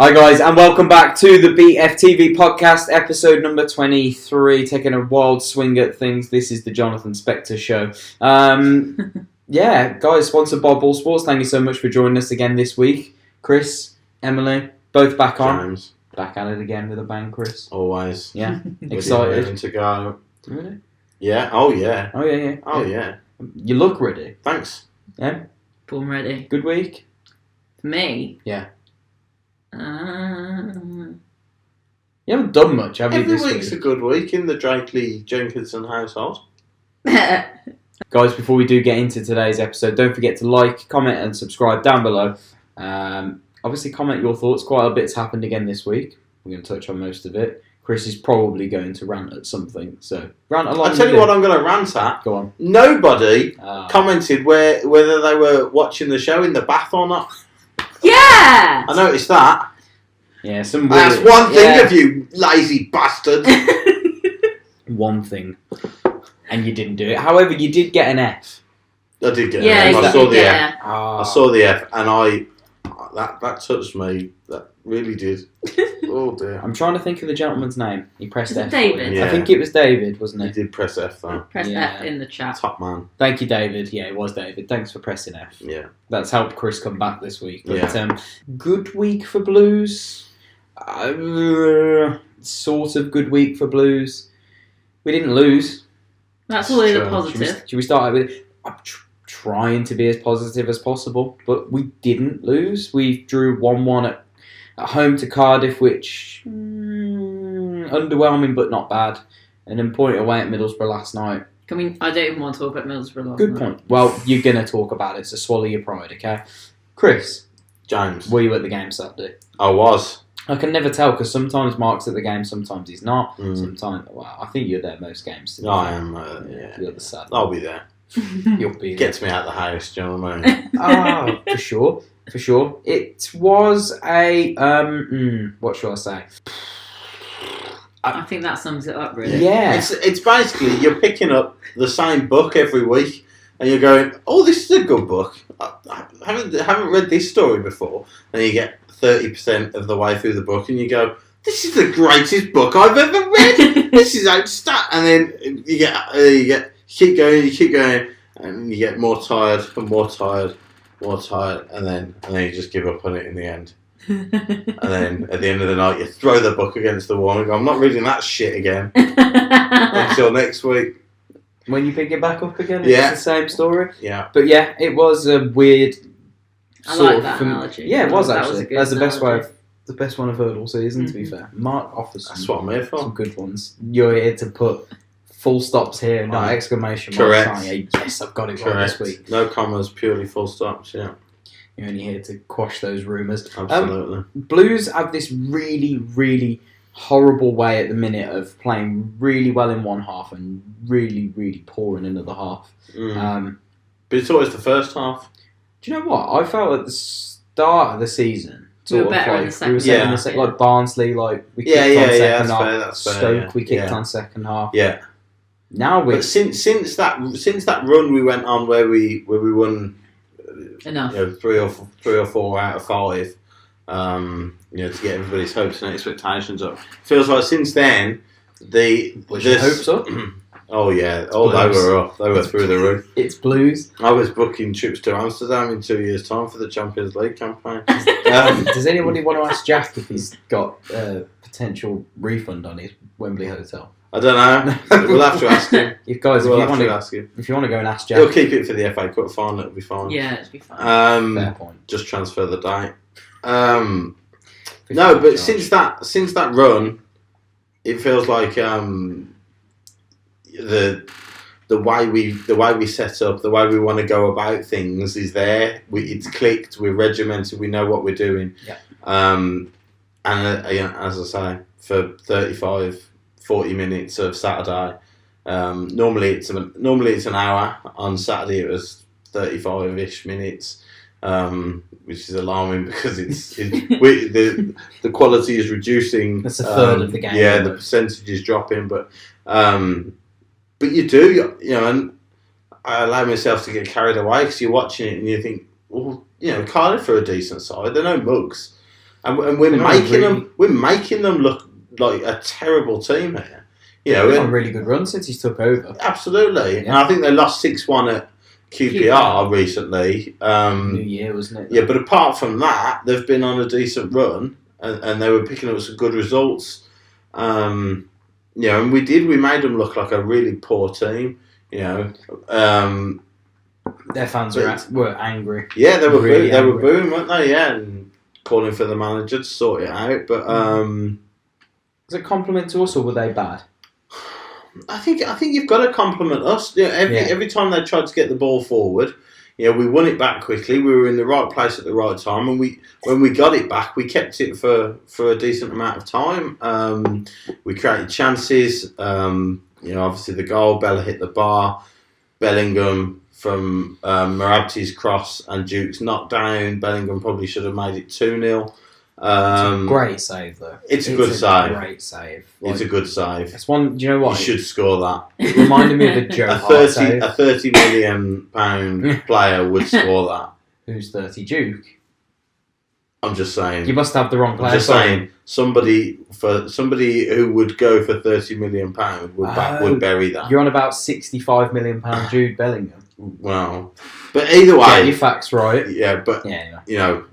Hi guys, and welcome back to the BFTV Podcast, episode number 23, taking a wild swing at things. This is the Jonathan Spector Show. Yeah, guys, sponsored by Ball Sports. Thank you so much for joining us again this week. Chris, Emily, both back on. James. Back at it again with a bang, Chris. Always. Yeah, Ready excited. to go. Really? Yeah, oh yeah. Oh yeah. Oh yeah. You look ready. Thanks. Yeah? Born ready. Good week? For me? Yeah. You haven't done much, have you, Every this week's week? a good week in the Drakely Jenkinson household. Guys, before we do get into today's episode, don't forget to like, comment and subscribe down below. Obviously, comment your thoughts. Quite a bit's happened again this week. We're going to touch on most of it. Chris is probably going to rant at something, so rant along. I'll tell you what I'm going to rant at. Go on. Nobody commented whether they were watching the show in the bath or not. Yeah! I noticed that. Yeah, some weird... That's one thing of you lazy bastards. One thing. And you didn't do it. However, you did get an F. I did get Yeah, an F. I saw the F. Ah. I saw the F, and that touched me. That really did. Oh dear. I'm trying to think of the gentleman's name. He pressed Is it F. David? Yeah. I think it was David, wasn't He it? did press F though. Press Yeah. F in the chat. Top man. Thank you, David. Yeah, it was David. Thanks for pressing F. Yeah. That's helped Chris come back this week. But Yeah. Good week for Blues. Sort of good week for Blues. We didn't lose. That's always Sure. a positive. Should we start with... I'm trying to be as positive as possible, but we didn't lose. We drew 1-1 at home to Cardiff, which... underwhelming, but not bad. And then point away at Middlesbrough last night. I mean, I don't even want to talk about Middlesbrough last Good night. point. Well, you're going to talk about it, so swallow your pride, okay? Chris, James. were you at the game Saturday? I was. I can never tell, because sometimes Mark's at the game, sometimes he's not. Mm. Sometimes, well, I think you're there most games. to be I fair. am. Yeah. You're the sad. I'll be there. You'll be there. Gets me out of the house, do you know what I mean? Ah, for sure. For sure. It was a, what shall I say? I think that sums it up, really. Yeah. It's basically, you're picking up the same book every week, and you're going, oh, this is a good book. I haven't read this story before. And you get 30% of the way through the book, and you go, this is the greatest book I've ever read. This is outstanding. And then you keep going, and you get more tired and more tired, and then you just give up on it in the end. And then at the end of the night, you throw the book against the wall and go, I'm not reading that shit again until next week. When you pick it back up again, Yeah. it's the same story. Yeah. But yeah, it was a weird I sort like of that analogy. Yeah, it was That was actually. a good That's the best way. analogy. The best one I've heard all season, to be fair. Mark offers That's some, what I'm here some for. good ones. You're here to put full stops here, not Right. exclamation Correct. marks. Yes, I've got it right this Correct. week. No commas, purely full stops, yeah. You're only here to quash those rumours. Absolutely. Blues have this really, really horrible way at the minute of playing really well in one half and really, really poor in another half. But it's always the first half. Do you know what? I felt at the start of the season, We were sort of better in like the second we were saying half, in the yeah. like Barnsley, like we kicked Yeah, on yeah, second that's half. fair, that's fair, Stoke, yeah. we kicked Yeah. on second half. Yeah. Now we But since that run we went on where we won Enough. 3 or 4 out of 5, to get everybody's hopes and expectations up. Feels like since then was your hopes up. Oh yeah, they Blues. were up. They were through the roof. It's Blues. I was booking trips to Amsterdam in 2 years' time for the Champions League campaign. Does anybody want to ask Jack if he's got a potential refund on his Wembley hotel? I don't know. We'll have to ask him. If guys, We'll if have you to want ask him. if you want to go and ask He'll Jack, keep it for the FA Cup final. It'll be fine. Yeah, it'd be fine. fair point. Just transfer the date. No, but since that run, it feels like the way we set up, the way we want to go about things is there. It's clicked. We're regimented. We know what we're doing. Yeah. And as I say, for 35, 40 minutes of Saturday, normally it's an hour. On Saturday it was 35-ish minutes. Which is alarming because the quality is reducing. That's a third of the game. Yeah, the percentage is dropping, but you do, and I allow myself to get carried away because you're watching it and you think, well, Cardiff are a decent side. They're no mugs. and we're making them look like a terrible team here. You know, He's on a really good run since he's took over. Absolutely, Yeah. and I think they lost 6-1 at QPR recently. New Year, wasn't it? Yeah, but apart from that, they've been on a decent run, and they were picking up some good results. And we made them look like a really poor team. Their fans were angry. Yeah, they were Really they were angry. booing, weren't they? Yeah, and calling for the manager to sort it out. But was it a compliment to us, or were they bad? I think you've got to compliment us. Every time they tried to get the ball forward, we won it back quickly. We were in the right place at the right time, and when we got it back, we kept it for a decent amount of time. We created chances. Obviously the goal, Bella hit the bar. Bellingham from Marabti's cross and Duke's knockdown. Bellingham probably should have made it 2-0. It's a great save, though. It's a good save. Great save. It's a good save. It's one. Do you know what? You should score that. It reminded me of a Joe Hart save. A £30 million player would score that. Who's 30? Duke. I'm just saying. You must have the wrong player. I'm just saying. Somebody who would go for £30 million would bury that. You're on about £65 million Jude Bellingham. Well, but either way, get your facts right. Yeah, but anyway.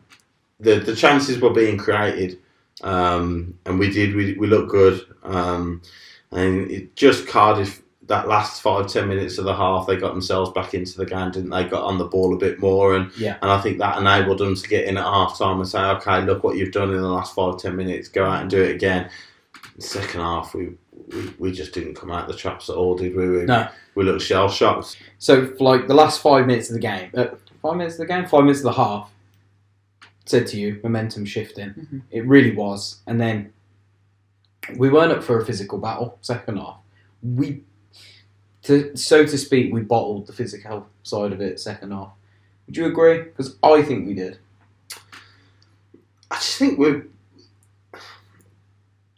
The chances were being created, and we did. We looked good, and it just Cardiff. That last 5-10 minutes of the half, they got themselves back into the game, didn't they? Got on the ball a bit more, and I think that enabled them to get in at half time and say, "Okay, look what you've done in the last 5-10 minutes. Go out and do it again." The second half, we just didn't come out the traps at all, did we? No, we looked shell shocked. So, for like the last 5 minutes of the game, 5 minutes of the game, 5 minutes of the half. Said to you, momentum shifting. Mm-hmm. It really was. And then we weren't up for a physical battle, second half. So to speak, we bottled the physical side of it, second half. Would you agree? Because I think we did. I just think we're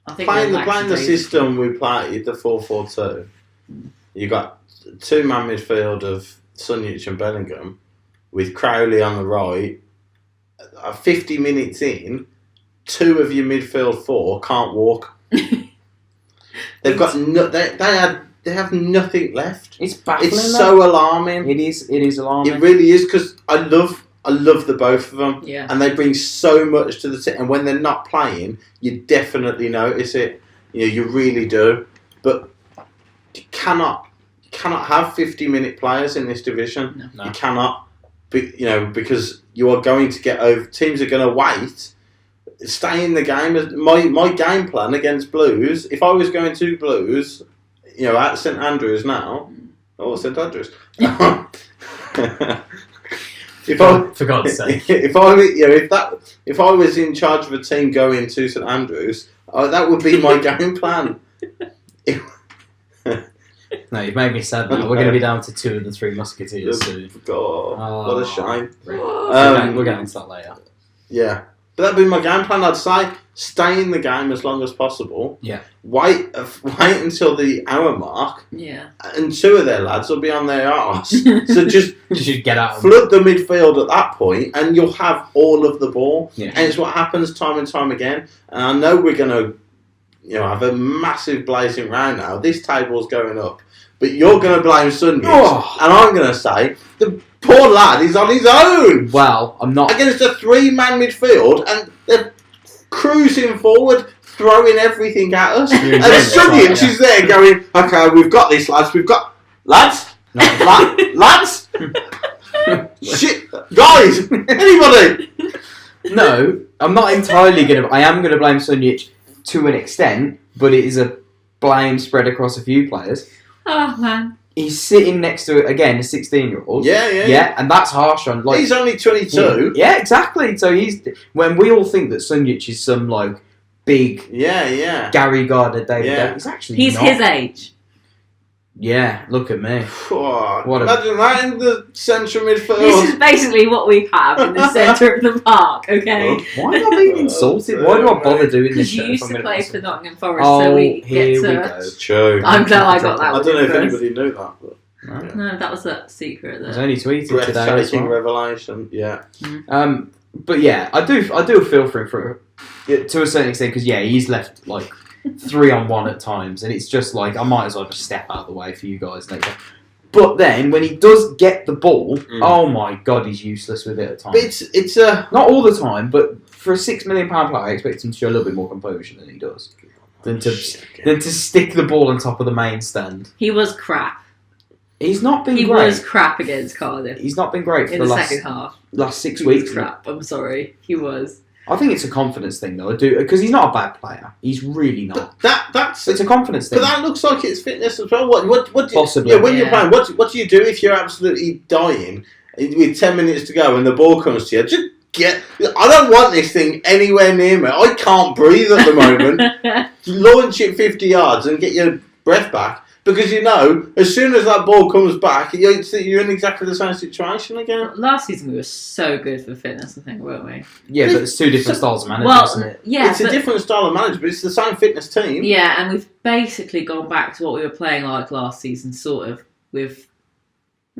playing the system we played, the 4-4-2. You got two-man midfield of Sunjic and Bellingham with Crowley on the right. 50 minutes in, two of your midfield four can't walk. They've got they have nothing left. It's baffling. It's so alarming. It is alarming. It really is, because I love the both of them. Yeah. And they bring so much to the team. And when they're not playing, you definitely notice it. You really do. But you cannot have 50-minute players in this division. No. You cannot. Because you are going to get over. Teams are going to wait. Stay in the game. My game plan against Blues, if I was going to Blues, at St Andrews now. Oh, St Andrews. For God's sake. If I was in charge of a team going to St Andrews, that would be my game plan. No, you've made me sad now. We're going to be down to 2 of the 3 Musketeers soon. God, what a shame. We're getting to that later. Yeah. But that'd be my game plan. I'd say stay in the game as long as possible. Yeah. Wait until the hour mark. Yeah. And 2 of their lads will be on their arse. So just get out. Flood the midfield at that point, and you'll have all of the ball. Yeah. And it's what happens time and time again. And I know we're going to, have a massive blazing round now. This table's going up. But you're going to blame Sunjic, and I'm going to say the poor lad is on his own. Well, I'm not. Against a 3-man midfield, and they're cruising forward, throwing everything at us. And Sunjic is there going, "Okay, we've got this, lads. We've got lads, lads, shit, guys, anybody." No, I'm not entirely going to. I am going to blame Sunjic to an extent, but it is a blame spread across a few players. Oh, man. He's sitting next to, again, a 16-year-old. Yeah, and that's harsh on... he's only 22. Yeah, exactly. So when we all think that Sunjic is some, big... Yeah. Gary Gardner, David... He's not. His age. Yeah, look at me. Imagine that in the central midfield. This is basically what we have in the centre of the park, okay? Why am I being insulted? Why do I bother doing this? Because you used to play for Nottingham Forest, so so we here get to... we go. It's true. I'm glad I got that one. I don't know if first. anybody knew that. But No, that was a secret. It was only tweeted today. breathtaking revelation, yeah. But yeah, I do feel for him to a certain extent because he's left like 3-on-1 at times, and it's just like I might as well just step out of the way for you guys later. But then when he does get the ball, oh my god, he's useless with it at times. But it's not all the time, but for a £6 million player, I expect him to show a little bit more composure than he does. Than to stick the ball on top of the main stand. He was crap. He's not been great. He was crap against Cardiff. He's not been great for in the second half. Last 6 He weeks. was crap. I'm sorry. He was. I think it's a confidence thing, though. I do because he's not a bad player. He's really not. That's it's a confidence thing. But that looks like it's fitness as well. What do you, possibly? Yeah, when you're playing, what do you do if you're absolutely dying with 10 minutes to go and the ball comes to you? Just I don't want this thing anywhere near me. I can't breathe at the moment. Launch it 50 yards and get your breath back. Because as soon as that ball comes back, you're in exactly the same situation again. Last season we were so good for fitness, I think, weren't we? Yeah, but it's two different styles of management, isn't it? Yeah, it's a different style of management, but it's the same fitness team. Yeah, and we've basically gone back to what we were playing like last season, sort of, with...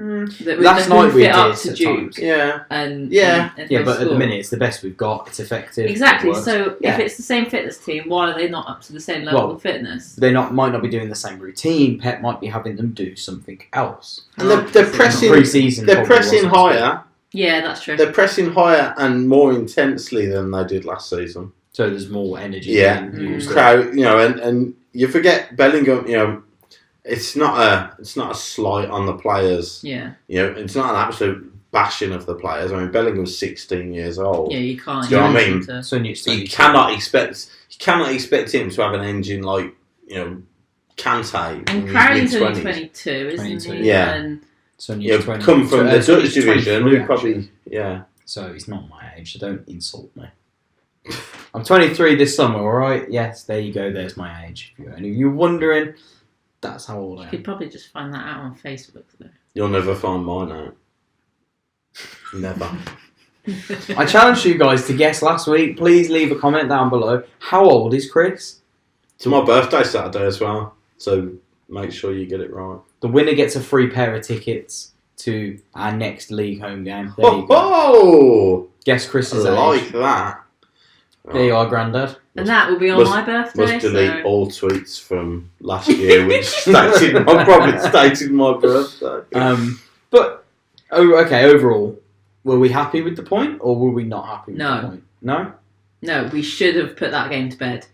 Last night we did up to at Duke. times. Yeah. But at the minute it's the best we've got. It's effective. Exactly. So if it's the same fitness team, why are they not up to the same level of fitness? They might not be doing the same routine. Pep might be having them do something else. And they're pressing. Pre-season. They're pressing higher. Yeah, that's true. They're pressing higher and more intensely than they did last season. So there's more energy. Yeah, crowd. And you forget Bellingham. It's not a slight on the players. Yeah. It's not an absolute bashing of the players. I mean, Bellingham's 16 years old. Yeah, you can't. Do you know what I mean? So you cannot expect him to have an engine like Kante. And Carrington's only 22, isn't he? Yeah. And come from the Dutch division. Who probably So he's not my age. So don't insult me. I'm 23 this summer. All right. Yes, there you go. There's my age. If you're wondering. That's how old I am. You could probably just find that out on Facebook, though. You'll never find mine out. Never. I challenged you guys to guess last week. Please leave a comment down below. How old is Chris? It's my birthday Saturday as well, so make sure you get it right. The winner gets a free pair of tickets to our next league home game. There you go. Oh! Guess Chris's age. I like that. There you are, Grandad. And that will be on my birthday. Must delete all tweets from last year, which probably stated my birthday. But overall, were we happy with the point, or were we not happy with the point? No? No, we should have put that game to bed.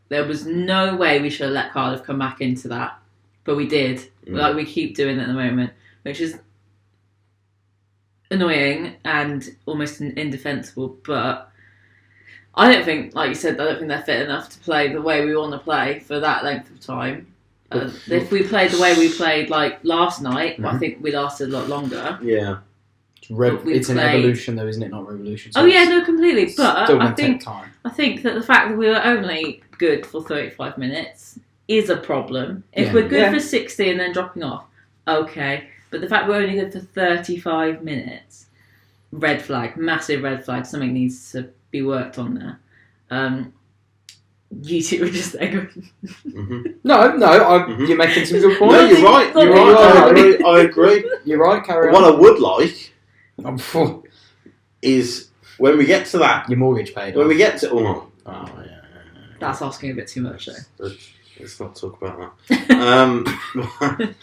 There was no way we should have let Cardiff come back into that. But we did. Like we keep doing at the moment, which is annoying and almost indefensible, but I don't think, like you said, I don't think they're fit enough to play the way we want to play for that length of time. If we played the way we played like last night, I think we lasted a lot longer. Yeah. It's an evolution though, isn't it? Not revolution. So completely. But still I take time. think that the fact that we were only good for 35 minutes is a problem. If we're good for 60 and then dropping off, okay. But the fact we're only good for 35 minutes, red flag, massive red flag. Something needs to be worked on there. You two were just there going... You're making some good points. No, you're right. I agree. You're right, carry on. What I would like is when we get to that... Your mortgage paid When off. we get to... That's asking a bit too much, though. Let's not talk about that.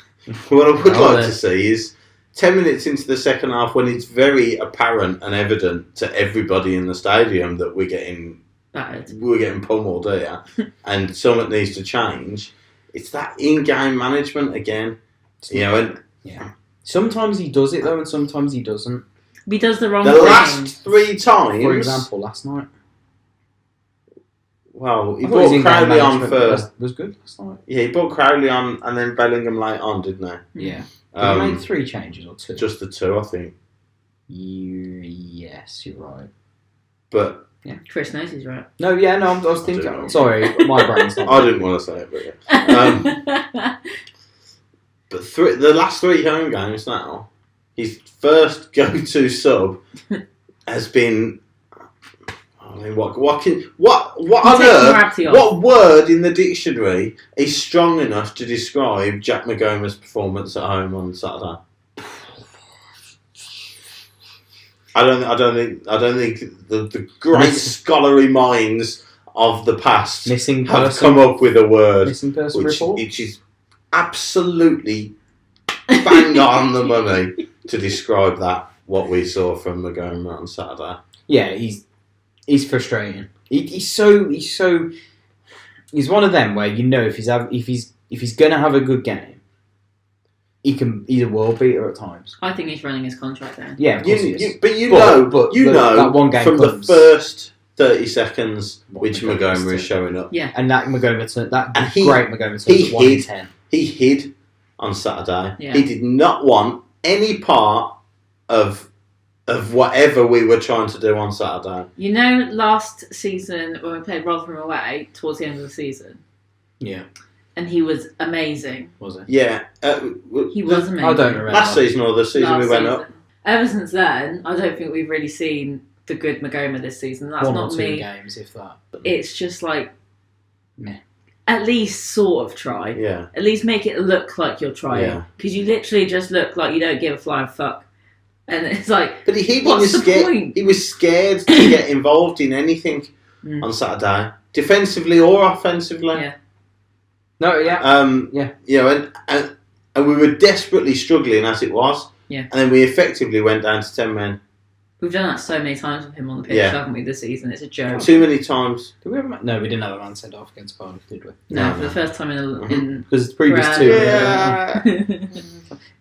What I would like to see is 10 minutes into the second half when it's very apparent and evident to everybody in the stadium that we're getting pummeled here and something needs to change. It's that in-game management again. Sometimes he does it though, and sometimes he doesn't. He does the wrong thing. The last 3 times... For example, last night. Well, he brought Crowley on for... Was good last night. Yeah, he brought Crowley on and then Bellingham late on, didn't he? Yeah. He made 3 changes or 2? Just the 2, I think. Yes, you're right. But... Yeah, Chris knows he's right. I was thinking... Sorry, my brain's not... I didn't want to say it, but yeah. But the last 3 home games now, his first go-to sub has been... I mean, what on earth? What word in the dictionary is strong enough to describe Jack McGomer's performance at home on Saturday? I don't think the great scholarly minds of the past Missing have person. come up with a word Missing person report. which is absolutely bang on the money to describe what we saw from Magoma on Saturday. Yeah, he's frustrating. He's one of them where if he's gonna have a good game, he's a world beater at times. I think he's running his contract down. Yeah, of course he is. But you know that one game from comes, the first 30 seconds which Magoma Magoma is showing up. Yeah, and that Magoma turn, great Magoma turns he at 1 in hid. 10. He hid on Saturday. Yeah. He did not want any part of whatever we were trying to do on Saturday. you know, last season when we played Rotherham away towards the end of the season, Yeah, and he was amazing. was it? Yeah. He was amazing. I don't remember. Last season or the season Last we went season. up. Ever since then, I don't think we've really seen the good Magoma this season. That's One not or two me. games, if that. It's just like, Meh. at least sort of try. Yeah. At least make it look like you're trying. Yeah. Because you literally just look like you don't give a flying fuck. And it's like, But he hid. What's He was the scared. point? He was scared to get involved in anything on Saturday, defensively or offensively. Yeah. No, yeah. Yeah. You know, and we were desperately struggling as it was. Yeah. And then we effectively went down to 10 men. we've done that so many times with him on the pitch, Yeah. haven't we, this season? It's a joke. Too many times. Did we have no, we didn't have a man sent off against Cardiff, did we? No, No, for no. the first time in Because the previous Right. two. Yeah.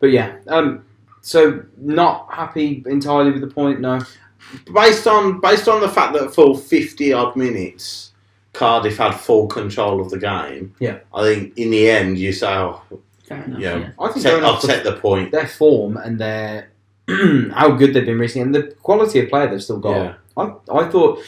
But yeah, so not happy entirely with the point. No, Based on the fact that for 50 odd minutes, Cardiff had full control of the game. Yeah. I think in the end you say, fair enough. yeah, Yeah. I think I'll set the point. their form and their how good they've been recently and the quality of player they've still got. Yeah. I thought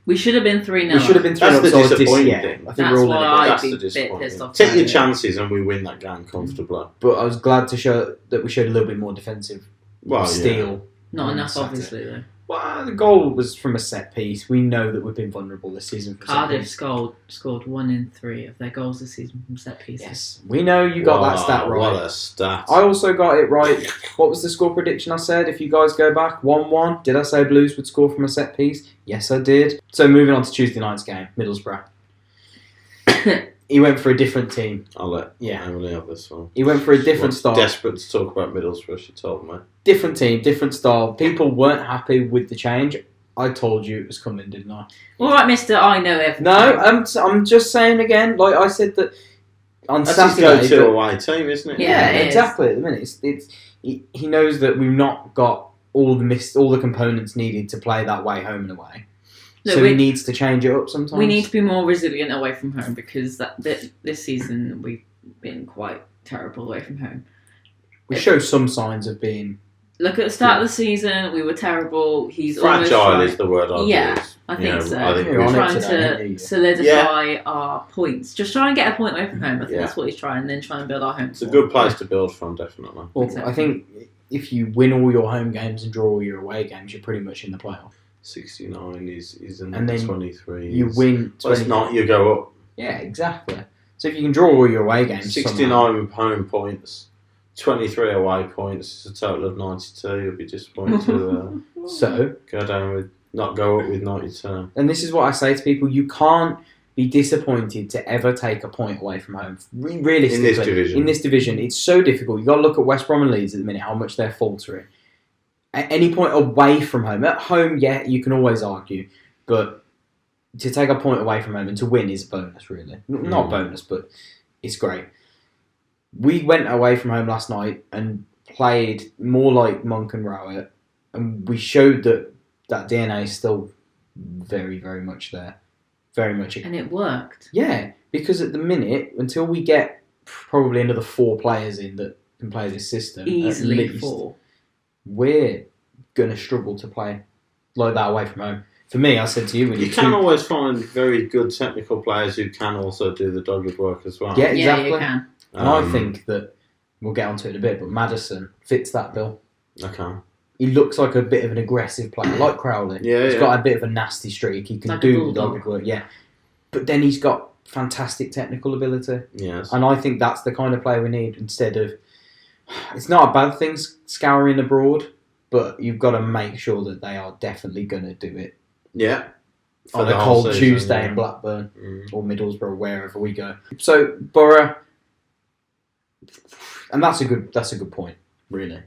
We should have been 3-0. we should have been That's thrown the up. So I was disappointing yeah, thing. I think That's we're all why in it. I'd That's be the a bit disappointing pissed thing. off. Take about your it. chances and we win that game comfortably. But I was glad to show that we showed a little bit more defensive Yeah. steel. Not on enough, Saturday. obviously, though. Well, the goal was from a set piece. We know that we've been vulnerable this season. From Cardiff set scored 1 in 3 of their goals this season from set pieces. Yes, we know you got that stat right. What a stat. I also got it right. What was the score prediction I said? If you guys go back, 1-1. Did I say Blues would score from a set piece? Yes, I did. So moving on to Tuesday night's game, Middlesbrough. He went for a different team. I'll let Yeah. Emily have this one. He went for a different She's style. desperate to talk about Middlesbrough, she told me. Different team, different style. People weren't happy with the change. I told you it was coming, didn't I? All right, mister, I know everything. No, I'm just saying again. Like I said that on That's Saturday. his go-to away team, isn't it? Yeah, it is. exactly. At the minute, he knows that we've not got all the components needed to play that way home and away. Look, So he needs to change it up sometimes. We need to be more resilient away from home because this season we've been quite terrible away from home. We show some signs of being. Look at the start of the season, we were terrible. He's almost Fragile trying, is the word I'd Yeah, use. I think so. I think You're We're on it trying today, aren't to you? solidify our points. Just try and get a point away from home. I think Yeah. that's what he's trying, and then try and build our home. it's a good place to build from, definitely. Well, Exactly. I think if you win all your home games and draw all your away games, you're pretty much in the playoff. 69 is in And then 23. You win. Well, it's 20 not, you go up. Yeah, exactly. So if you can draw all your away games, 69 somehow- home points, 23 away points, it's a total of 92. You'll be disappointed to So, not go up with 92. and this is what I say to people: you can't be disappointed to ever take a point away from home. Realistically, In this division. in this division, it's so difficult. You got to look at West Brom and Leeds at the minute, how much they're faltering. At any point away from home, at home, yeah, you can always argue, but to take a point away from home and to win is a bonus, really. Not bonus, but it's great. We went away from home last night and played more like Monk and Rowett, and we showed that DNA is still very, very much there. Very much. And it worked. Yeah, because at the minute, until we get probably another 4 players in that can play this system, Easily at least, 4. we're going to struggle to play like that away from home. For me, I said to you, when You can always find very good technical players who can also do the dogged work as well. Yeah, Yeah, exactly. you can. And I think that we'll get onto it in a bit, but Maddison fits that bill. Okay. He looks like a bit of an aggressive player, like Crowley. Yeah, He's yeah. got a bit of a nasty streak. He can Like a do the bulldog. dogged work, yeah. But then he's got fantastic technical ability. Yes. And I think that's the kind of player we need instead of... It's not a bad thing scouring abroad, but you've got to make sure that they are definitely going to do it. Yeah. On a cold Tuesday in Blackburn or Middlesbrough, wherever we go. So Boro, and that's a good point, really.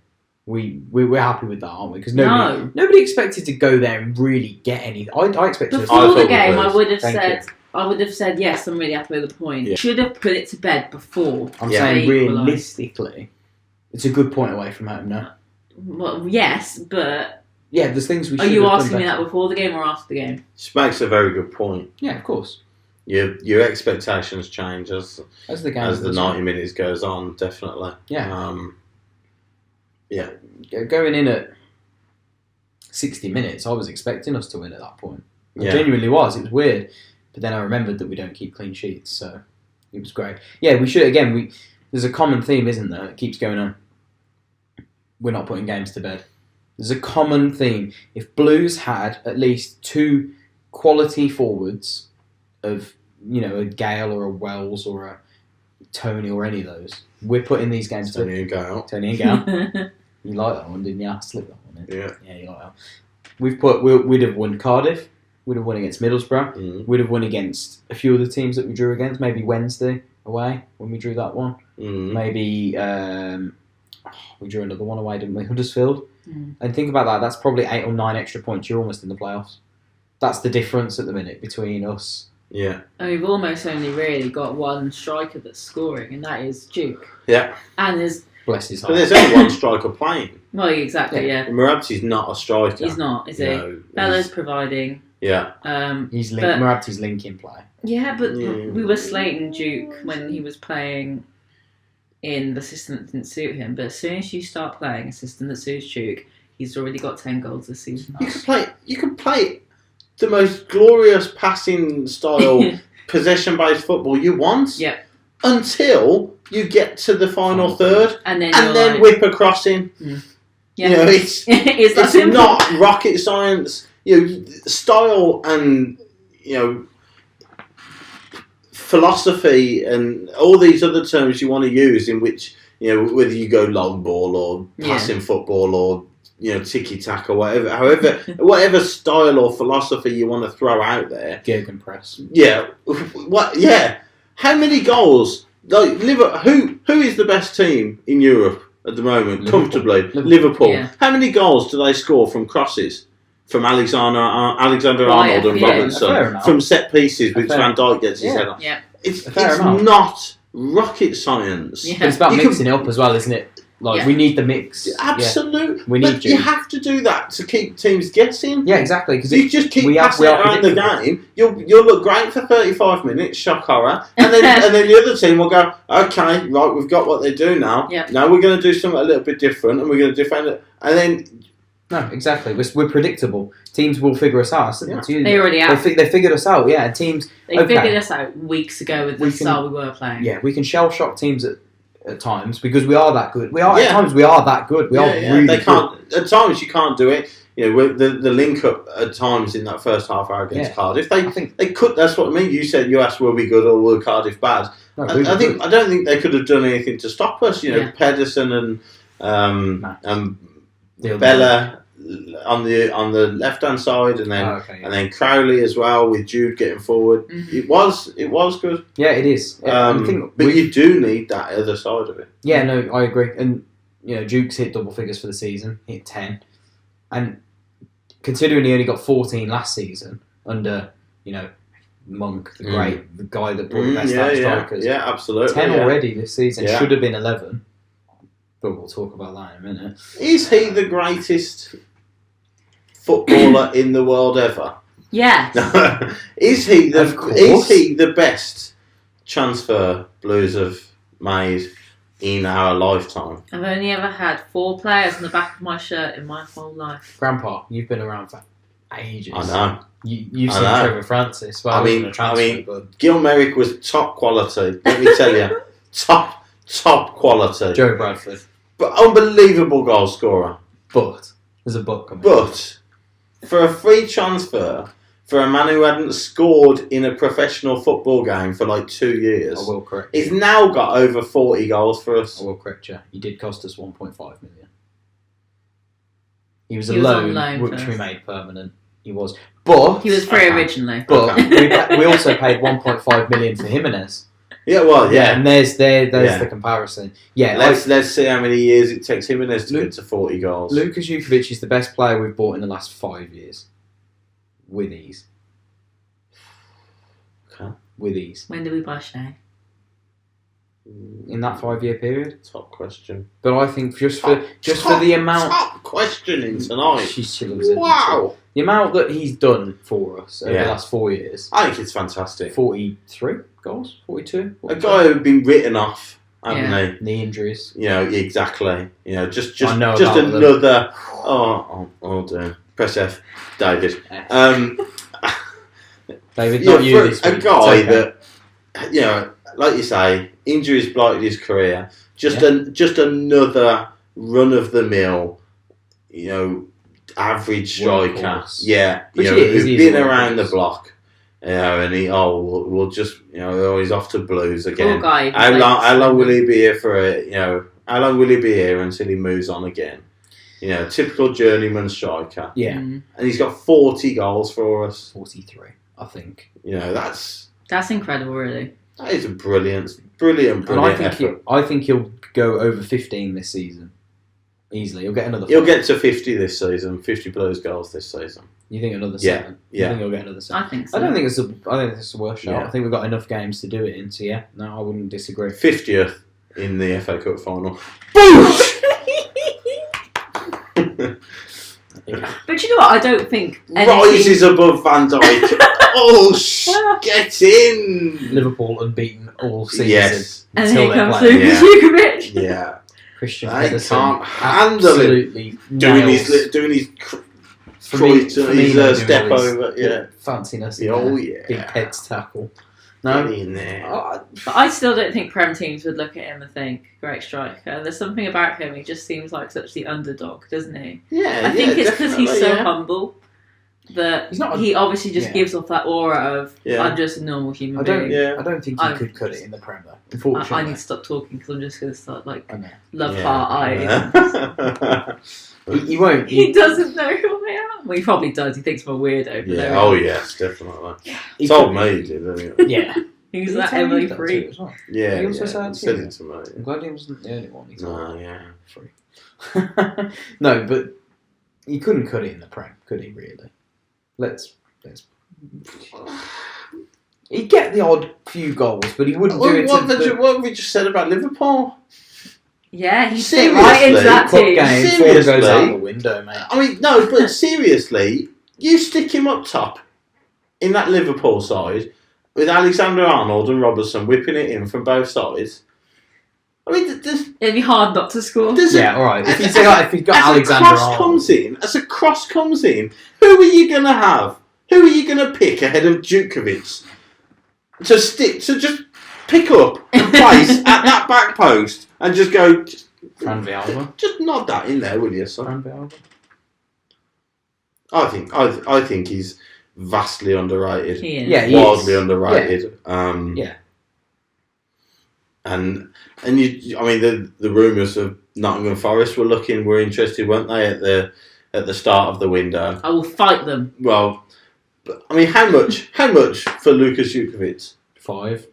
We're happy with that, aren't we? Because nobody expected to go there and really get any. I expected before the game. I would have said yes. I'm really happy with the point. Yeah. Should have put it to bed before. I'm saying realistically, it's a good point away from home now. Well, yes, but. Yeah, there's things we should Are you have asking done me better. that before the game or after the game? Which makes a very good point. Yeah, of course. Your expectations change as the game as the 90 minutes goes on, definitely. Yeah. Yeah. Going in at 60 minutes, I was expecting us to win at that point. I Yeah. genuinely was. It was weird. But then I remembered that we don't keep clean sheets, so it was great. Yeah, we should, again, there's a common theme, isn't there? It keeps going on. We're not putting games to bed. There's a common theme. If Blues had at least 2 quality forwards of, a Gale or a Wells or a Tony or any of those, we're putting these games to bed. Tony and Gale. You like that one, didn't you? I slipped that one in. Yeah. Yeah, you like that. We'd have won Cardiff. We'd have won against Middlesbrough. Mm. We'd have won against a few of the teams that we drew against. Maybe Wednesday away when we drew that one. Mm. Maybe we drew another one away, didn't we? Huddersfield. Mm. And think about that. That's probably 8 or 9 extra points. You're almost in the playoffs. That's the difference at the minute between us. Yeah. And we've almost only really got one striker that's scoring, and that is Duke. Yeah. And there's... Bless his But heart. there's only one striker playing. Well, exactly, yeah. Marabti's not a striker. He's not, is he? No, Bella's providing. Yeah. He's but- Marabti's linking play. Yeah, but Yeah. we were slating Duke when he was playing in the system that didn't suit him. But as soon as you start playing a system that suits Duke, he's already got 10 goals this season. You can play the most glorious passing style, possession-based football you want. Yep. Until you get to the final third, And then, whip a crossing. Yeah. It's it's that it's simple. not rocket science. Style and philosophy and all these other terms you want to use in which whether you go long ball or passing football or tiki-taka, whatever style or philosophy you want to throw out there. Gegenpress. Yeah. Yeah. How many goals? Like who is the best team in Europe at the moment? Liverpool. Comfortably, Liverpool. Yeah. How many goals do they score from crosses? From Alexander Arnold and Robinson, from set pieces, which Van Dijk gets his head on. Yeah. It's amount. not rocket science. Yeah. But it's about mixing it up as well, isn't it? Like, we need the mix. Absolutely. We need you have to do that to keep teams guessing. Yeah, exactly. Because You just keep passing it around the game. You'll look great for 35 minutes, shock horror, and then the other team will go, okay, right, we've got what they do now. Yep. Now we're going to do something a little bit different, and we're going to defend it, and then. No, exactly. We're predictable. Teams will figure us out. They already have. They figured us out, yeah. And teams... They figured us out weeks ago with the style we were playing. Yeah, we can shell-shock teams at times because we are that good. At times we are that good. We are really they can't, good. At times you can't do it. The link-up at times in that first half hour against Cardiff, they could... That's what I mean. You said you asked, were we good or were Cardiff bad? No, I don't think they could have done anything to stop us. Pedersen and Bella on the left hand side, and then Crowley as well with Jude getting forward. Mm-hmm. It was good. Yeah, it is. But you do need that other side of it. Yeah, no, I agree. And Duke's hit double figures for the season. He hit 10, and considering he only got 14 last season under Monk, the guy that brought the best out of strikers. Yeah, absolutely. 10 already this season. Yeah. Should have been 11. But we'll talk about that in a minute. Is he the greatest footballer in the world ever? Yes. Is he the best transfer Blues have made in our lifetime? I've only ever had 4 players on the back of my shirt in my whole life. Grandpa, you've been around for ages. I know. You've seen Trevor Francis. Well, Gil Merrick was top quality. Let me tell you, top quality. Joe Bradford. But unbelievable goal scorer. But there's a but coming. But for a free transfer for a man who hadn't scored in a professional football game for like 2 years, I will correct you. he's now got over 40 goals for us. I will correct you. He did cost us 1.5 million. He was He a was on loan, loan which first. we made permanent. He was. But He was free originally. But we also paid 1.5 million for Jimenez. Yeah, well, yeah. And there's the comparison. Yeah, let's see how many years it takes Jimenez to get to 40 goals. Lukas Jukovic is the best player we've bought in the last 5 years. With ease. Okay. With ease. When did we buy Shea? In that 5 year period. Top question. But I think just for the amount. Top questioning tonight. She loves it. Wow. The amount that he's done for us over the last 4 years. I think it's fantastic. 43 goals? 42? A guy who'd been written off, haven't they? Knee injuries. Exactly. Just another. Oh dear. Press F, David. David, not you this week. A guy that, like you say, injuries blighted his career. Just another run of the mill, average striker. Yeah, who's been around the block. And we'll just, he's off to Blues again. Poor guy. How long will he be here for it? How long will he be here until he moves on again? Typical journeyman striker. Yeah. And he's got 40 goals for us. 43, I think. That's incredible, really. That is a brilliant And effort. I think he'll go over 15 this season. Easily. He'll get another 5. He'll get to 50 this season, 50 Blues goals this season. You think another 7? Yeah. You think he'll get another 7? I think so. I think it's the worst shot. Yeah. I think we've got enough games to do it in, so yeah. No, I wouldn't disagree. 50th in the FA Cup final. But you know what? I don't think rises above Van Dijk. Get in! Liverpool unbeaten all season. Yes. And until here comes playing. Lukas Jukovic. Yeah. Christian I Pedersen can't handle it. absolutely Doing nails. his step over. Yeah. Fanciness. Big heads tackle. No. Get in there. But I still don't think Prem teams would look at him and think, great striker. There's something about him, he just seems like such the underdog, doesn't he? Yeah, I think it's because he's so humble that he obviously just gives off that aura of, I'm just a normal human being. I don't think he could cut it in the Prem, though, unfortunately. I need to stop talking because I'm just going to start, love Yeah. heart eyes. He won't. He doesn't know who I am. Well, he probably does. He thinks I'm a weirdo. But Yeah. Oh, yes, definitely. He told me he did, anyway. Yeah. He's that Emily Free. Well. Yeah. He also said it to me. I'm glad he wasn't the only one. Free. No, but he couldn't cut it in the Prem, could he? Really? Let's. He'd get the odd few goals, but he wouldn't do it. What have we just said about Liverpool? Yeah, he's fit right into that team. Game, form goes out the window, mate. I mean, no, but seriously, you stick him up top in that Liverpool side with Alexander-Arnold and Robertson whipping it in from both sides. I mean, it'd be hard not to score. Yeah, all right. If he's got Alexander-Arnold, as a cross comes in, who are you gonna have? Who are you gonna pick ahead of Jukovic to just pick up and place at that back post and just go? Fran Villalba. Just nod that in there, will you, son? Fran Villalba. I think he's vastly underrated. He is. Yeah, he wildly is. underrated. Yeah. And the rumours of Nottingham Forest were interested, weren't they, at the start of the window? I will fight them. Well, I mean, how much for Lukas Jukovic? 5.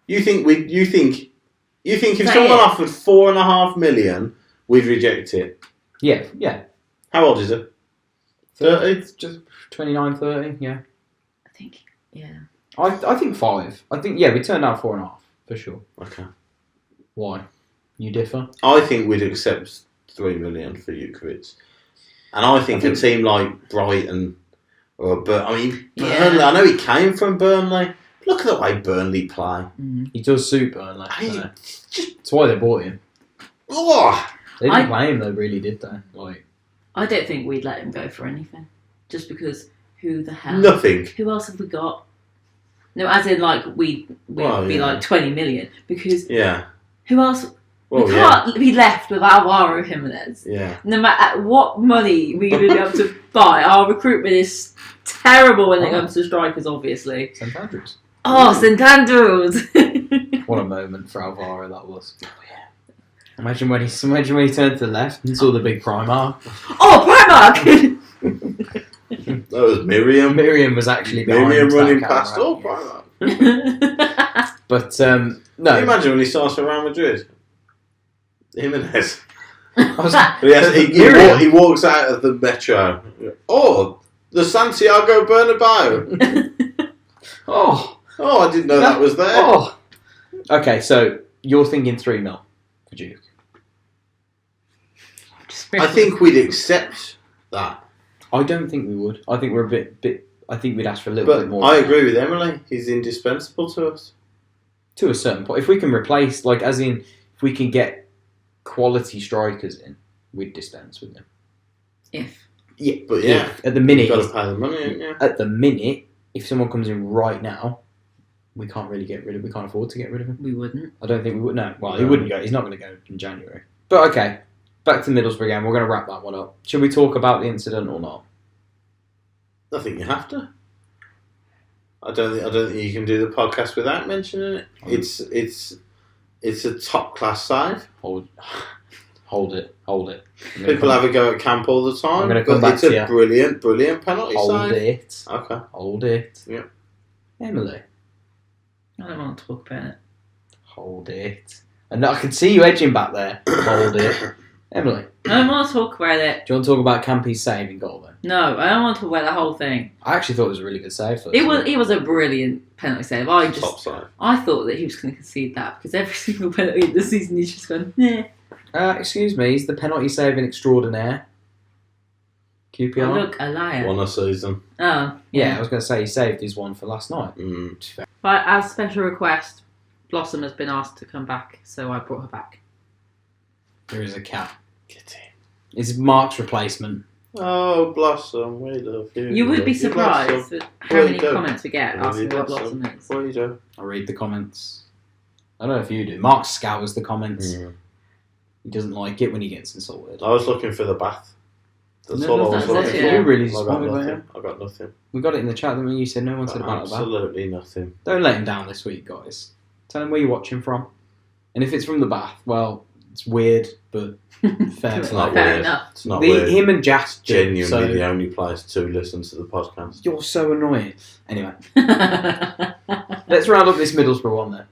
You think if someone offered 4.5 million, we'd reject it? Yeah. How old is it? 30? Just 29, 30, yeah. I think, yeah. I think 5. I think, we turned down 4.5, for sure. Okay. Why? You differ? I think we'd accept 3 million for Jukovic. And I think a team like Brighton, Burnley, I know he came from Burnley. Look at the way Burnley play. He does suit Burnley. That's why they bought him. Oh! They didn't play him though, really, did they? I don't think we'd let him go for anything. Just because, who the hell? Nothing. Who else have we got? No, as in, we'd be like 20 million. Because who else? We can't be left with Alvaro Jimenez. Yeah. No matter what money we would be able to buy, our recruitment is terrible when it comes to strikers, obviously. St Andrews. Oh, St Andrews! What a moment for Alvaro that was. Imagine when he turned to the left and saw the big Primark. Oh, Primark! That was Miriam. Miriam was actually behind Miriam running that past. camera. Oh, Primark. But Can you no. imagine when he starts for Real Madrid? Jimenez. Miriam. He walks out of the metro. Oh, the Santiago Bernabeu. Oh, I didn't know that was there. oh. Okay, so you're thinking 3-0 for Duke. I think we'd accept that. I don't think we would. I think we're a bit. I think we'd ask for a little bit But more. I agree with Emily. He's indispensable to us. To a certain point. If we can replace, like, as in, if we can get quality strikers in, we'd dispense with them. If. Yeah, But yeah, at the minute, you've got to pay the money, haven't you? at the minute, if someone comes in right now, we can't really get rid of. We can't afford to get rid of him. We wouldn't. I don't think we would. No, well, he No. wouldn't go. He's not going to go in January. But okay, back to Middlesbrough again. We're going to wrap that one up. Should we talk about the incident or not? I think you have to. I don't think you can do the podcast without mentioning it. It's a top class save. Hold it. People have a go at camp all the time. I'm gonna come but back it's to a you. brilliant penalty Hold save. it. Okay. Hold it. Yeah. Emily. I don't want to talk about it. Hold it. And I can see you edging back there. Hold it. Emily. I don't want to talk about it. Do you want to talk about Campy's saving goal then? No, I don't want to talk about the whole thing. I actually thought it was a really good save. It was a brilliant penalty save. Top save. I thought that he was going to concede that because every single penalty this season he's just gone, nah. Excuse me, he's the penalty saving extraordinaire. QPR. Oh, look, a liar. One a season. Oh, Yeah, I was going to say he saved his one for last night. But as special request, Blossom has been asked to come back, so I brought her back. There is a cat. Get in. It's Mark's replacement. Oh, Blossom, we love you. You would be Love you, surprised Blossom. at how Well, many you don't. comments we get Well, asking you what don't, Blossom is. What do you do? I read the comments. I don't know if you do. Mark scours the comments. He doesn't like it when he gets insulted. I was looking for the bath. That's No, all I was that's looking it, for. yeah. You're really I got disappointed by nothing. him. I got nothing. We got it in the chat, didn't we? You said no one said about that. Absolutely nothing. Don't let him down this week, guys. Tell him where you're watching from. And if it's from the bath, well, it's weird, but fair It's play. not Fair weird. enough. It's not weird. Him and Jack do, Genuinely so the only place to listen to the podcast. you're so annoying. Anyway, let's round up this Middlesbrough one then.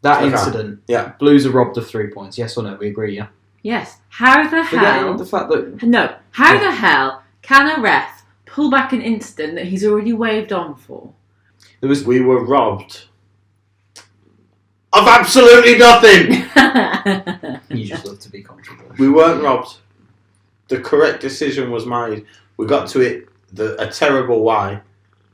That Okay. incident. Yeah. Blues are robbed of 3 points. Yes or no? We agree, yeah? Yes. How the Forgetting hell? the fact that... No. How Yeah. the hell can a ref pull back an incident that he's already waved on for? There was... We were robbed of absolutely nothing. You just love to be controversial. We weren't robbed. The correct decision was made. We got to it a terrible way,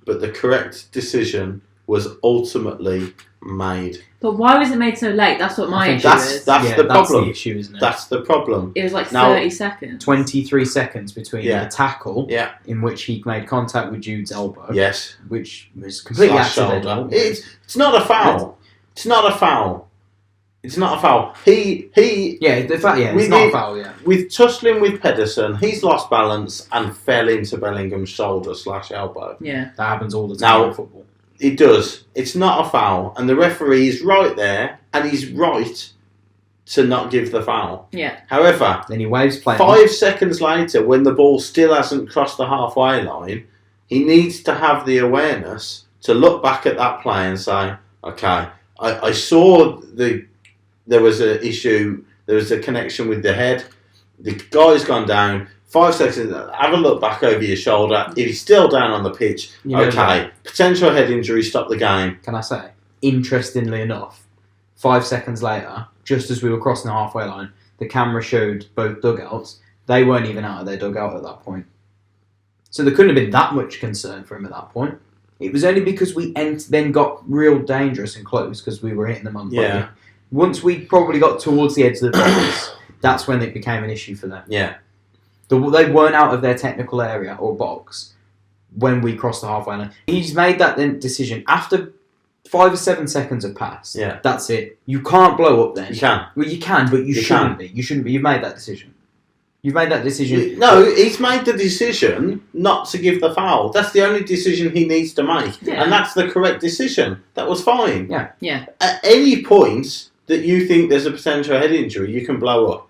but the correct decision was ultimately made. But why was it made so late? That's what my issue That's is. the That's problem. the issue, isn't it? That's the problem. It was like Now- 30 seconds. 23 seconds between Yeah. a tackle Yeah. in which he made contact with Jude's elbow, Yes. which was completely Slash accidental. shoulder. It's not a foul. It's not a foul. It's not a foul. He Yeah, the fact, yeah, it's We not a did- foul, yeah. with tussling with Pedersen, he's lost balance and fell into Bellingham's shoulder / elbow. Yeah. That happens all the time Now- in football. It does. It's not a foul, and the referee is right there, and he's right to not give the foul. Yeah. However, Then he waves playing. 5 seconds later, when the ball still hasn't crossed the halfway line, he needs to have the awareness to look back at that play and say, okay, I saw there was an issue, there was a connection with the head, the guy's gone down, 5 seconds, have a look back over your shoulder, if he's still down on the pitch, You know okay, potential head injury, stop the game. Can I say, interestingly enough, 5 seconds later, just as we were crossing the halfway line, the camera showed both dugouts. They weren't even out of their dugout at that point. So there couldn't have been that much concern for him at that point. It was only because we then got real dangerous and close because we were hitting them on the body. Yeah. Once we probably got towards the edge of the box, that's when it became an issue for them. Yeah. They weren't out of their technical area or box when we crossed the halfway line. He's made that then decision after 5 or 7 seconds have passed. Yeah. That's it. You can't blow up then. You can. Well, you can, but you shouldn't can. be. You shouldn't be. You've made that decision. You've made that decision. No, he's made the decision not to give the foul. That's the only decision he needs to make. Yeah. And that's the correct decision. That was fine. Yeah. Yeah. At any point, that you think there's a potential head injury, you can blow up.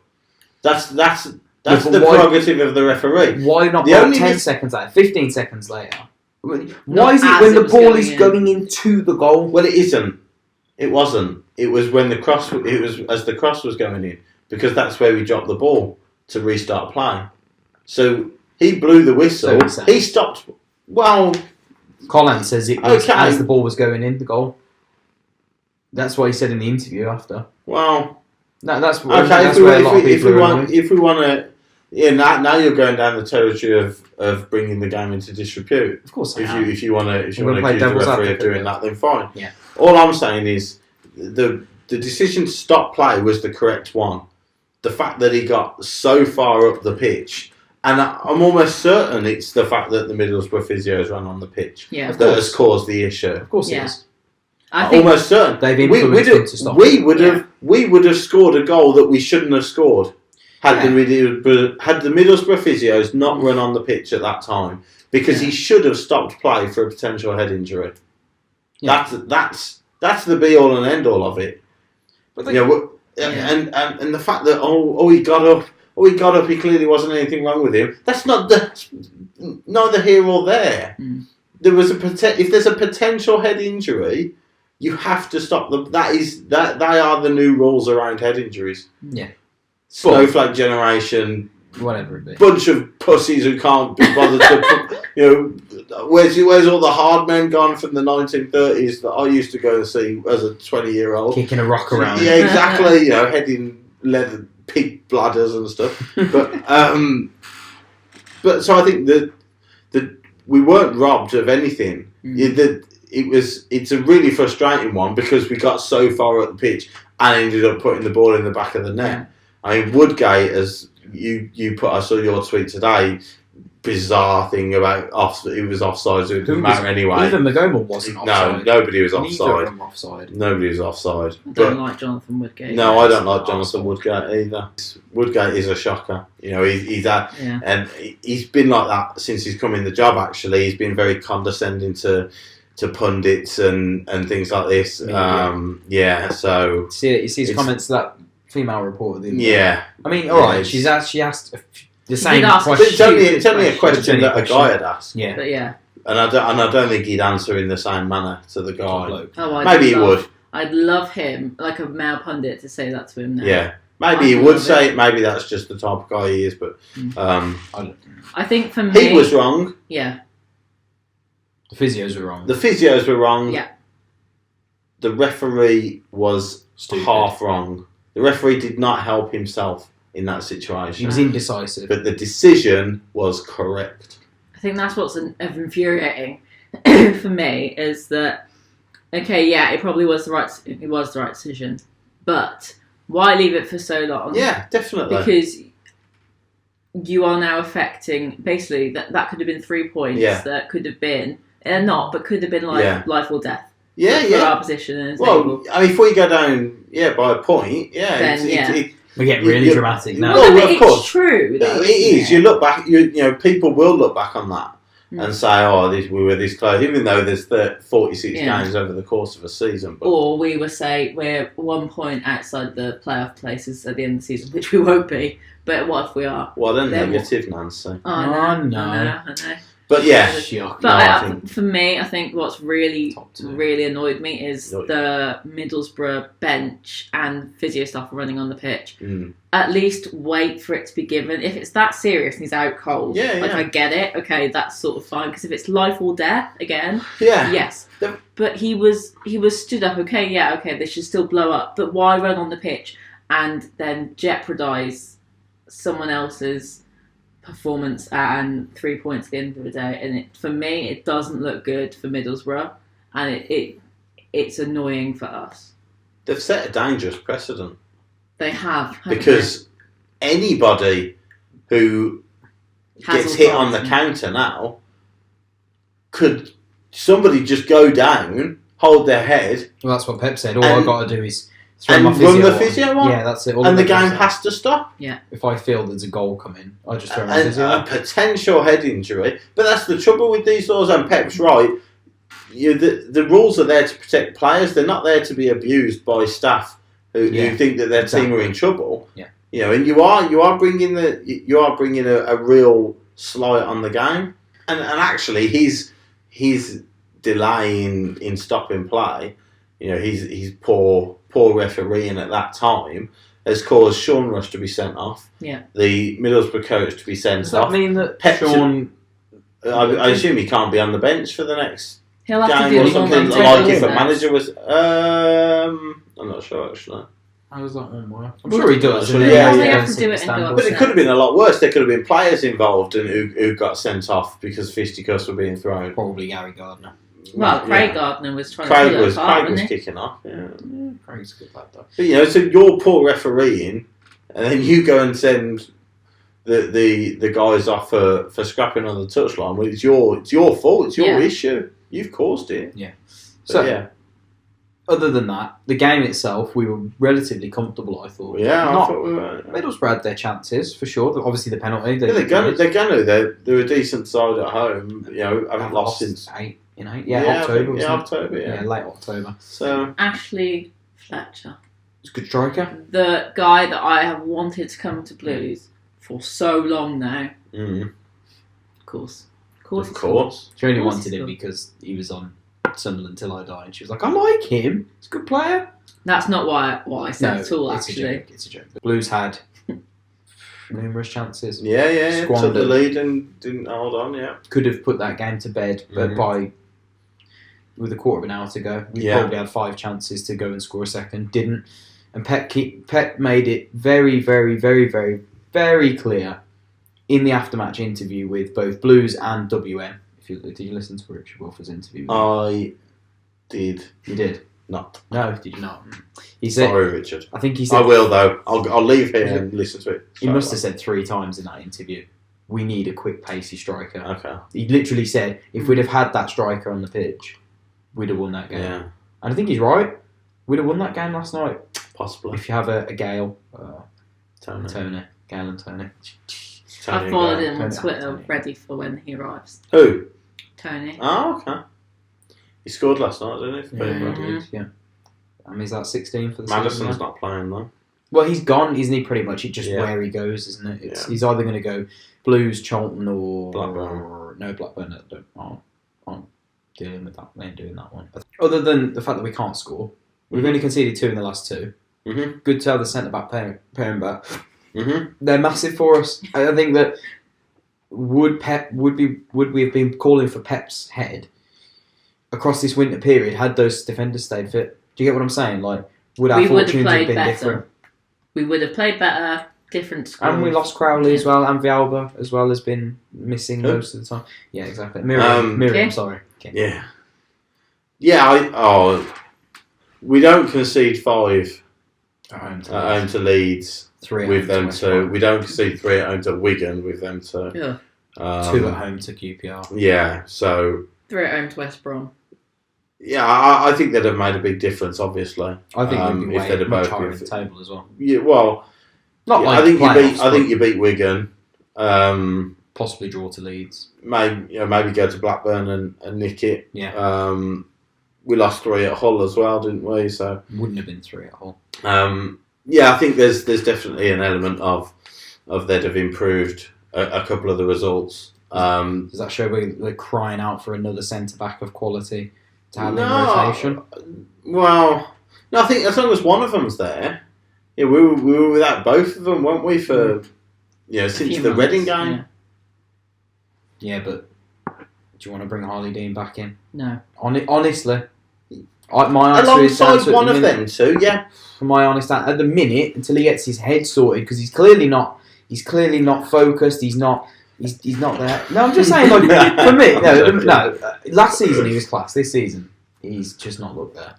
That's the prerogative of the referee. Why not 10 seconds later, 15 seconds later? Why is it when the ball is going into the goal? Well, it isn't. It wasn't. It was when the cross. It was as the cross was going in, because that's where we dropped the ball to restart play. So he blew the whistle. He stopped. Well, Colin says it was as the ball was going in the goal. That's what he said in the interview after. Well, that's okay. That's where a lot of people are. If we want to, now you're going down the territory of bringing the game into disrepute. Of course, if you want to accuse the referee of doing that, then fine. Yeah. All I'm saying is the decision to stop play was the correct one. The fact that he got so far up the pitch, and I'm almost certain it's the fact that the Middlesbrough physios ran on the pitch that has caused the issue. Of course, it is. I'm almost certain they've influenced him to stop. We would have scored a goal that we shouldn't have scored had the Middlesbrough physios not run on the pitch at that time, because he should have stopped play for a potential head injury. Yeah. That's the be all and end all of it. But and the fact that he got up, he clearly wasn't anything wrong with him. That's neither here or there. There was if there's a potential head injury, you have to stop them. They are the new rules around head injuries. Yeah. Snowflake generation, whatever it be. Bunch of pussies who can't be bothered to, where's all the hard men gone from the 1930s that I used to go and see as a 20-year-old, kicking a rock around. Yeah, exactly. Heading leather pig bladders and stuff. But so I think that we weren't robbed of anything. It's a really frustrating one, because we got so far up the pitch and ended up putting the ball in the back of the net. I mean, Woodgate, as you put, I saw your tweet today, bizarre thing about it was offside, so it didn't matter anyway. Even McGowan wasn't offside. No, nobody was offside. Neither of them offside. Nobody was offside. I don't like Jonathan Woodgate. No, I don't like Jonathan Woodgate either. Woodgate is a shocker. He's that, and he's been like that since he's come in the job. Actually, he's been very condescending to pundits and things like this. So you see his comments to that female reporter. Yeah, I mean, all right, she asked the same question. It's only a question that a guy had asked. Yeah, but yeah, and I don't think he'd answer in the same manner to the guy. Maybe he would. I'd love him, like a male pundit, to say that to him now. Yeah, maybe he would say it. Maybe that's just the type of guy he is. But I think for me, he was wrong. Yeah. The physios were wrong. The physios were wrong. Yeah. The referee was stupid. Half wrong. The referee did not help himself in that situation. He was indecisive. But the decision was correct. I think that's what's infuriating for me, is that, okay, yeah, it probably was the right decision, but why leave it for so long? Yeah, definitely. Because you are now affecting, basically, that could have been 3 points that could have been, but could have been life or death. Yeah, for our position. Well, I mean, if we go down, by a point, then, we get really dramatic now. Well, of course. It's true, though. It is. You look back, people will look back on that and say, we were this close, even though there's 46 games over the course of a season. But... Or we will say we're 1 point outside the playoff places at the end of the season, which we won't be. But what if we are? Well, then negative, Nancy. Oh, no. I know. But yeah, for me, I think what's really annoyed me is the Middlesbrough bench and physio staff running on the pitch. At least wait for it to be given. If it's that serious and he's out cold, I get it. Okay, that's sort of fine. Because if it's life or death again, yes. But he was stood up. Okay, they should still blow up. But why run on the pitch and then jeopardise someone else's performance and 3 points at the end of the day? And for me, it doesn't look good for Middlesbrough, and it's annoying for us. They've set a dangerous precedent. They have, because anybody who gets hit on the counter now, could somebody just go down, hold their head? Well, that's what Pep said. All I've got to do is run the physio on. Yeah, that's it. And the game has to stop. Yeah. If I feel there's a goal coming, I just throw my physio on. A potential head injury. But that's the trouble with these laws, and Pep's right. The rules are there to protect players. They're not there to be abused by staff who think that their team are in trouble. Yeah. You know, and you are bringing a real slight on the game, and actually his delay in stopping play, you know, his poor refereeing at that time has caused Sean Rush to be sent off. Yeah. The Middlesbrough coach to be sent Does off. that mean that Pep Sean? I assume he can't be on the bench for the next He'll have to game do or a something. normal Like if a table, manager was, I'm not sure actually. How does that one work? I'm sure he does. Sure, and yeah, then yeah. he Have goes to do the it and go standard. But it could have been a lot worse. There could have been players involved and who got sent off because fisticuffs were being thrown. Probably Gary Gardner. Well, Craig Yeah. Gardner was trying Craig to pull it was apart, wasn't he? kicking off. Yeah. Craig's a good lad though. But you know, so you're poor refereeing, and then you go and send the guys off for scrapping on the touchline. Well, it's your fault. It's your issue. You've caused it. Yeah. So yeah. Other than that, the game itself, we were relatively comfortable, I thought. Yeah, I thought we were. Middlesbrough had their chances, for sure. Obviously, the penalty. Yeah, they're gonna. They're a decent side at home. You know, haven't lost since 8. October. Yeah, late October. So Ashley Fletcher, It's a good striker. the guy that I have wanted to come to Blues for so long now. Of course. of course. She only Of course wanted he's him good. because he was on Sunderland Till I Die, and she was like, I like him. He's a good player. That's not what I said at all, it's actually. a joke. It's a joke. The Blues had numerous chances. Yeah. Took Squandered. the lead and didn't hold on. Yeah. Could have put that game to bed, but with a quarter of an hour to go, we probably had 5 chances to go and score a second. Didn't. And Pep made it very, very, very, very, very clear in the aftermatch interview with both Blues and WM. Did you listen to Richard Wolfer's interview? I did. You did? Not. No, did you not? He said. Sorry, Richard. I think he said. I will though. I'll leave here and listen to it. He must have said 3 times in that interview, we need a quick, pacey striker. Okay. He literally said, if we'd have had that striker on the pitch, we'd have won that game. Yeah. And I think he's right. We'd have won that game last night. Possibly. If you have a Gale, Tony. Gale and Tony. I followed him on Tony. Twitter, ready for when he arrives. Who? Tony. Oh, okay. He scored last night, didn't he? Yeah. I mean, is that 16 for the season? Madison's now? not playing though. Well, he's gone, isn't he, pretty much? It's just Yeah. where he goes, isn't it? Yeah. He's either going to go Blues, Charlton, or... Blackburn. No, Blackburn aren't dealing with that. They ain't doing that one. Other than the fact that we can't score, we've only conceded 2 in the last 2. Mm-hmm. Good to have the centre-back pairing back. Mm-hmm. They're massive for us. I think that would we have been calling for Pep's head across this winter period had those defenders stayed fit? Do you get what I'm saying? Like, would our We would have fortunes have played been better. different? We would have played better, different scores. And we lost Crowley as well, and Vialba as well has been missing Who? most of the time. Yeah, exactly. Miriam, Okay. sorry. Okay. Yeah. Yeah, we don't concede 5 At home to at home to Leeds 3 at with home them to West 2. Brom. We don't concede 3 at home to Wigan with them 2. Yeah. 2 at home to QPR. Yeah, so 3 at home to West Brom. yeah, I think they'd have made a big difference. Obviously, I think we'd be if way they'd have much both higher in been the table as well. Yeah, well, Not yeah, like playoffs, I think you beat Wigan. possibly draw to Leeds. Maybe go to Blackburn and nick it. Yeah. We lost 3 at Hull as well, didn't we? So Wouldn't have been 3 at Hull. yeah, I think there's definitely an element of they'd have improved a couple of the results. Does that show we're crying out for another centre back of quality to have in No. rotation? Well, no, I think as long as one of them's there, yeah, we were without both of them, weren't we? For since few the months, Reading game. Yeah, but do you want to bring Harley Dean back in? No. Honestly, my answer is Alongside one of them two, yeah. My honest answer, at the minute, until he gets his head sorted, because he's clearly not focused. He's not there. No, I'm just saying, like, for me, no. Last season he was class. This season he's just not looked there.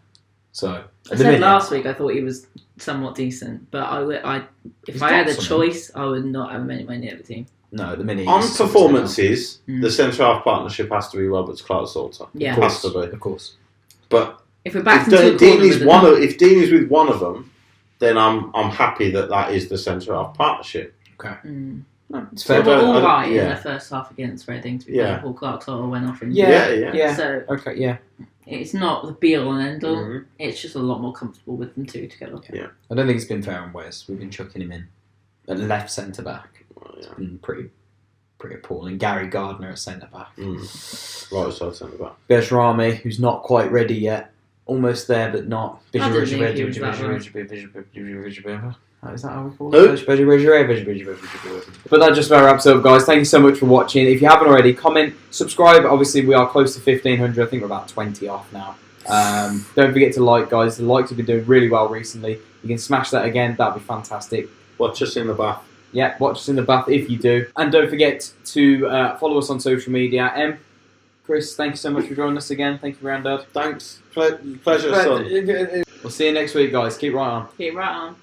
So I said last week I thought he was somewhat decent, but if I had a choice, I would not have him anywhere near the team. No, at the minute On he's performances, the centre half partnership has to be Roberts, Clark, Salter. Yeah. Has to be. of course. But If we're back if into Dean is if Dean is with one of them, then I'm happy that is the centre half partnership. Okay. No, it's they fair. were all I don't- right in yeah. the first half against Reading. To be Yeah. fair, Paul Clark sort of went off in Yeah. Yeah. So Okay. Yeah. It's not the be all and end all. Mhm. It's just a lot more comfortable with them two together. Yeah. I don't think it's been fair on Wes. We've been chucking him in at left centre back. Well, It's yeah. been pretty appalling. Gary Gardner at centre back. Right side centre back. Besrami, who's not quite ready yet. Almost there, but not. I didn't think he was that Is that how we call Who? it? But that just about wraps up, guys. Thank you so much for watching. If you haven't already, comment, subscribe. Obviously, we are close to 1,500. I think we're about 20 off now. Don't forget to like, guys. The likes have been doing really well recently. You can smash that again. That'd be fantastic. Watch us in the bath. Yeah, watch us in the bath if you do. And don't forget to follow us on social media. Chris, thank you so much for joining us again. Thank you, Grandad. Thanks. Pleasure, son. We'll see you next week, guys. Keep right on. Keep right on.